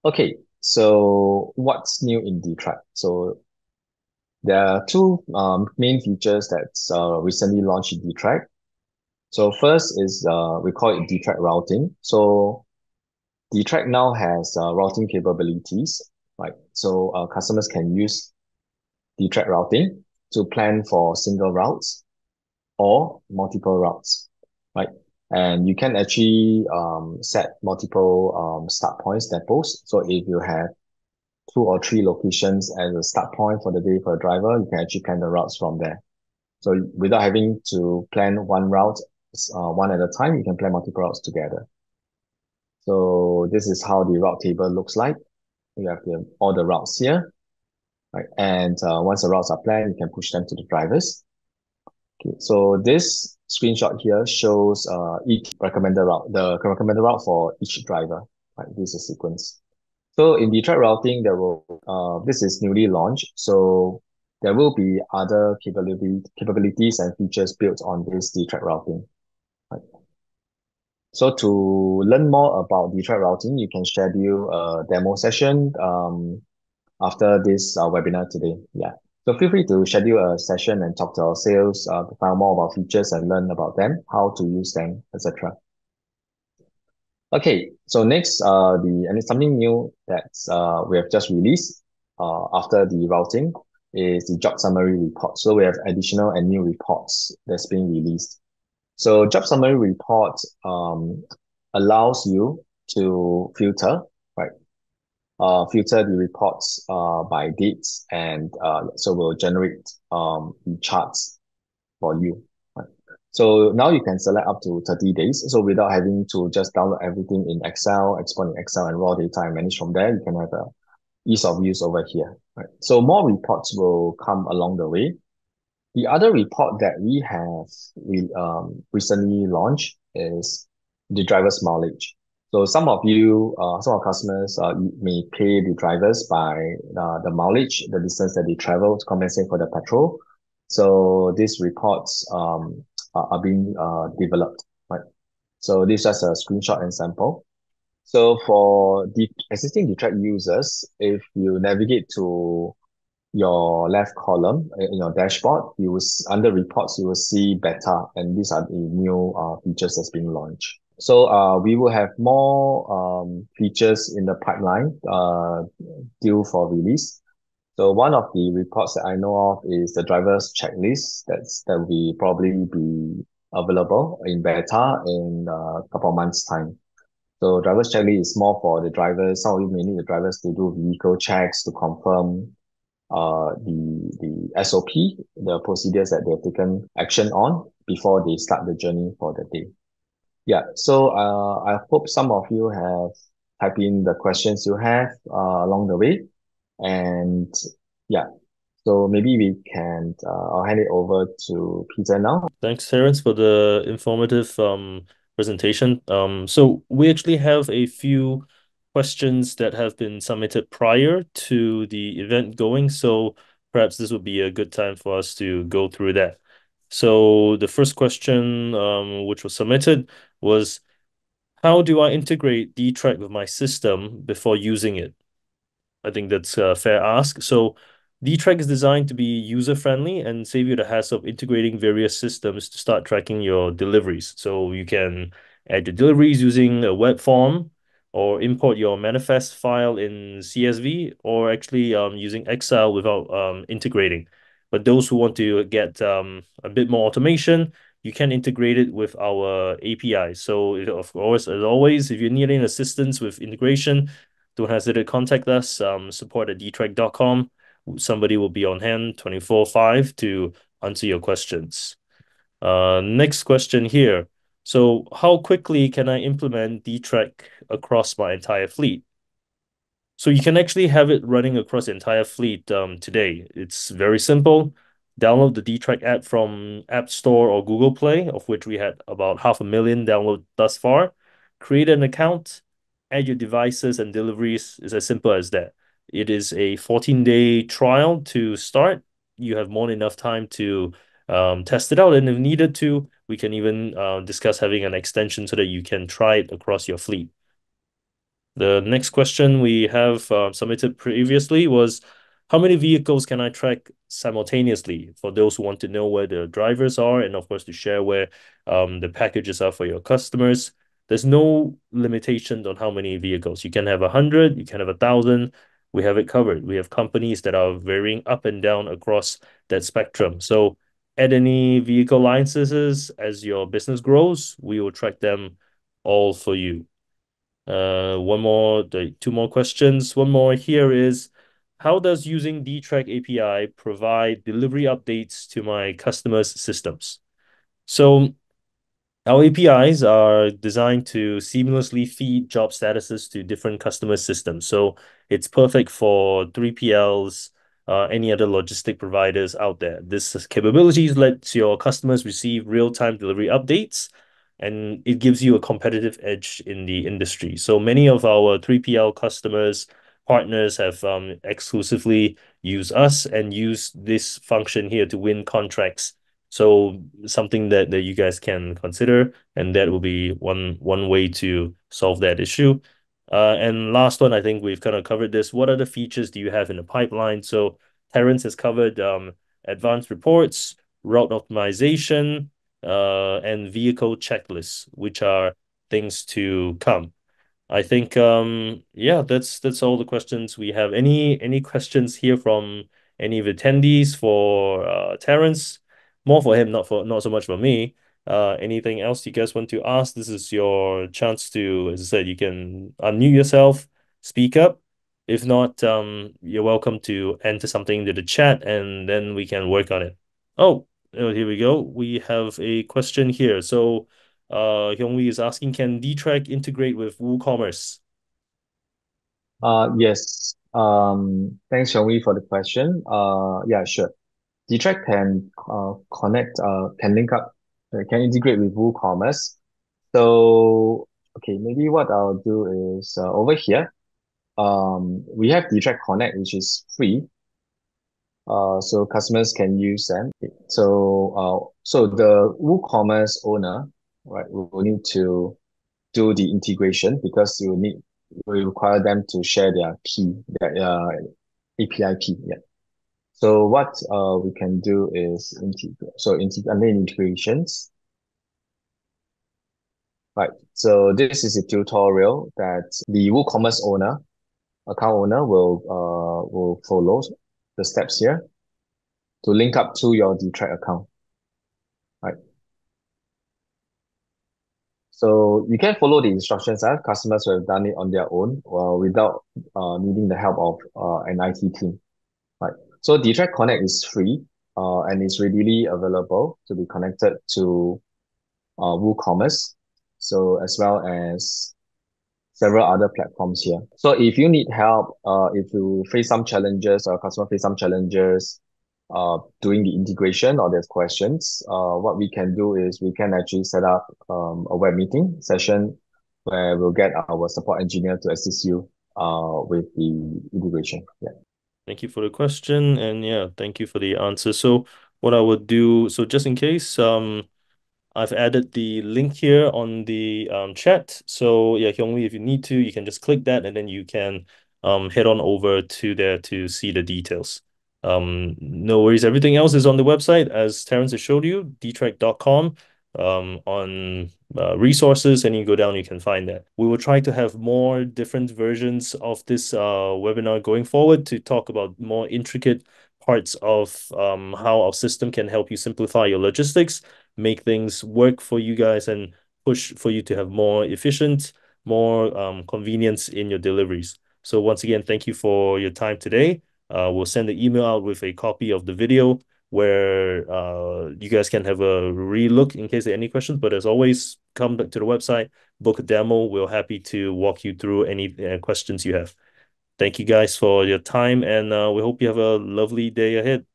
Okay, so what's new in Detrack? So there are two main features that's recently launched in Detrack. So first is we call it Detrack routing. So Detrack now has routing capabilities, right? So customers can use Detrack routing to plan for single routes or multiple routes, right? And you can actually set multiple start points, depots. So if you have two or three locations as a start point for the day for a driver, you can actually plan the routes from there. So without having to plan one route, one at a time, you can plan multiple routes together. So this is how the route table looks like. You have all the routes here, right? And once the routes are planned, you can push them to the drivers. Okay, so this screenshot here shows each recommended route, the recommended route for each driver, right? This is a sequence. So in Detrack routing, this is newly launched. So there will be other capabilities and features built on this Detrack routing. Right? So to learn more about Detrack routing, you can schedule a demo session after this webinar today. Yeah. So feel free to schedule a session and talk to our sales to find out more about features and learn about them, how to use them, etc. Okay, so next, and it's something new that we have just released after the routing is the job summary report. So we have additional and new reports that's being released. So job summary report allows you to filter, right? Filter the reports by dates and so we'll generate the charts for you. Right? So now you can select up to 30 days. So without having to just download everything in Excel, export in Excel and raw data and manage from there, you can have a ease of use over here. Right? So more reports will come along the way. The other report that we recently launched is the driver's mileage. So some of customers may pay the drivers by the mileage, the distance that they travel to compensate for the petrol. So these reports are being developed, right? So this is just a screenshot and sample. So for the existing Detrack users, if you navigate to your left column in your dashboard, under reports, you will see beta, and these are the new features that's being launched. So we will have more features in the pipeline due for release. So one of the reports that I know of is the driver's checklist that will probably be available in beta in a couple of months' time. So driver's checklist is more for the drivers. Some of you may need the drivers to do vehicle checks to confirm the SOP, the procedures that they've taken action on before they start the journey for the day. Yeah, so I hope some of you have typed in the questions you have along the way. And yeah, so maybe I'll hand it over to Peter now. Thanks, Terence, for the informative presentation. So we actually have a few questions that have been submitted prior to the event going, so perhaps this would be a good time for us to go through that. So the first question, which was submitted, was how do I integrate Detrack with my system before using it? I think that's a fair ask. So Dtrack is designed to be user-friendly and save you the hassle of integrating various systems to start tracking your deliveries. So you can add your deliveries using a web form or import your manifest file in CSV or actually using Excel without integrating. But those who want to get a bit more automation, you can integrate it with our API. So of course, as always, if you're needing assistance with integration, don't hesitate to contact us, support at detrack.com. Somebody will be on hand 24/5 to answer your questions. Next question here. So how quickly can I implement Detrack across my entire fleet? So you can actually have it running across the entire fleet today. It's very simple. Download the Detrack app from App Store or Google Play, of which we had about 500,000 download thus far. Create an account, add your devices and deliveries. It's as simple as that. It is a 14-day trial to start. You have more than enough time to test it out. And if needed to, we can even discuss having an extension so that you can try it across your fleet. The next question we have submitted previously was, how many vehicles can I track simultaneously? For those who want to know where the drivers are, and of course to share where the packages are for your customers. There's no limitation on how many vehicles. You can have 100, you can have 1,000. We have it covered. We have companies that are varying up and down across that spectrum. So add any vehicle licenses as your business grows, we will track them all for you. Two more questions. One more here is, how does using Detrack API provide delivery updates to my customers' systems? So our APIs are designed to seamlessly feed job statuses to different customer systems. So it's perfect for 3PLs, any other logistic providers out there. This capabilities lets your customers receive real-time delivery updates, and it gives you a competitive edge in the industry. So many of our 3PL customers, partners have exclusively used us and use this function here to win contracts. So something that you guys can consider, and that will be one way to solve that issue. And last one, I think we've kind of covered this. What other features do you have in the pipeline? So Terence has covered advanced reports, route optimization, and vehicle checklists, which are things to come. I think yeah, that's all the questions we have. Any questions here from any of the attendees for Terence? More for him, not so much for me. Anything else you guys want to ask? This is your chance to, as I said, you can unmute yourself, speak up. If not, you're welcome to enter something into the chat and then we can work on it. Here we go. We have a question here. So Hyung-Wee is asking, can Detrack integrate with WooCommerce? Yes. Thanks, Xiaomi, for the question. Yeah, sure. Detrack can connect, can link up, can integrate with WooCommerce. So, okay, maybe what I'll do is over here, we have Detrack Connect, which is free. So customers can use them. So the WooCommerce owner, right, will need to do the integration because we require them to share their API key. Yeah. So what we can do is integrate. So under integrations, right? So this is a tutorial that the WooCommerce account owner will follow the steps here to link up to your Detrack account, right? So you can follow the instructions. Customers who have done it on their own without needing the help of an IT team, right? So Detrack Connect is free and is readily available to be connected to WooCommerce, so as well as several other platforms here. So if you need help, if you face some challenges or customer face some challenges doing the integration or there's questions, what we can do is we can actually set up a web meeting session where we'll get our support engineer to assist you with the integration. Yeah. Thank you for the question, and yeah, thank you for the answer. So what I would do, so just in case, I've added the link here on the chat. So yeah, Hyung-Wee, if you need to, you can just click that and then you can head on over to there to see the details. No worries. Everything else is on the website, as Terence has showed you, detrack.com, on resources, and you go down, you can find that. We will try to have more different versions of this webinar going forward to talk about more intricate parts of how our system can help you simplify your logistics, make things work for you guys, and push for you to have more efficient, more convenience in your deliveries. So once again, thank you for your time today. We'll send the email out with a copy of the video where you guys can have a relook in case there are any questions. But as always, come back to the website, book a demo. We're happy to walk you through any questions you have. Thank you guys for your time, and we hope you have a lovely day ahead.